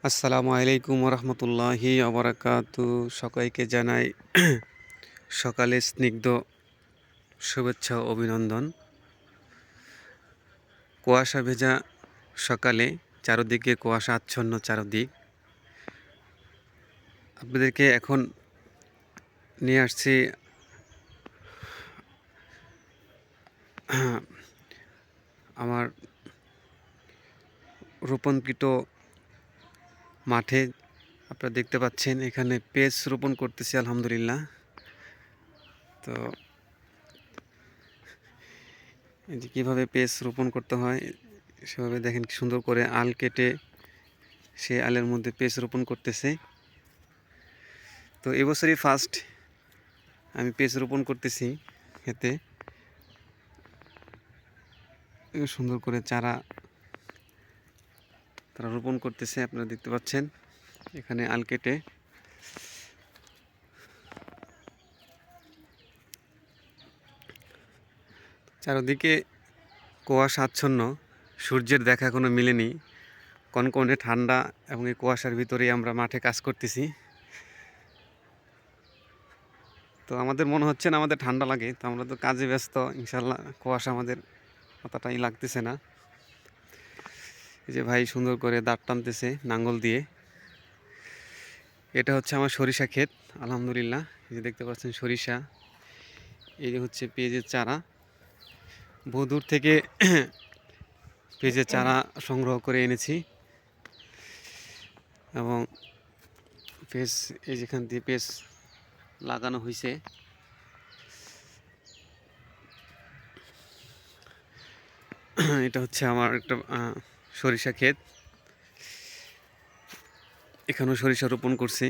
আসসালামু আলাইকুম রহমতুল্লাহি অবরাকাতু। সবাইকে জানাই সকালে স্নিগ্ধ শুভেচ্ছা ও অভিনন্দন। কুয়াশা ভেজা সকালে চারদিকে কুয়াশা আচ্ছন্ন চারদিক। আপনাদেরকে এখন নিয়ে আসছি আমার রোপণকৃত মাঠে। আপনারা দেখতে পাচ্ছেন এখানে পেঁয়াজ রোপণ করতেছি আলহামদুলিল্লাহ। তো এই যে কীভাবে পেঁয়াজ রোপণ করতে হয় সেভাবে দেখেন কি সুন্দর করে আল কেটে সে আলের মধ্যে পেঁয়াজ রোপণ করতেছে। তো এবছরই ফার্স্ট আমি পেঁয়াজ রোপণ করতেছি খেতে। সুন্দর করে চারা তারা রোপণ করতেছে, আপনারা দেখতে পাচ্ছেন এখানে আল কেটে। চারদিকে কুয়াশা আচ্ছন্ন, সূর্যের দেখা এখনো মিলেনি। কনকনে ঠান্ডা এবং এই কুয়াশার ভিতরেই আমরা মাঠে কাজ করতেছি। তো আমাদের মনে হচ্ছে না আমাদের ঠান্ডা লাগে, তো আমরা তো কাজে ব্যস্ত, ইনশাল্লাহ কুয়াশা আমাদের অতটাই লাগতেছে না। এই যে ভাই সুন্দর করে দাঁত টানতেছে নাঙ্গল দিয়ে। এটা হচ্ছে আমার সরিষা ক্ষেত আলহামদুলিল্লাহ। এই যে দেখতে পাচ্ছেন সরিষা, এই যে হচ্ছে পেঁয়াজের চারা। বহু দূর থেকে পেঁয়াজের চারা সংগ্রহ করে এনেছি এবং পেঁয়াজ এই যেখান দিয়ে পেঁয়াজ লাগানো হয়েছে। এটা হচ্ছে আমার একটা সরিষা ক্ষেত, এখানেও সরিষা রোপণ করছি।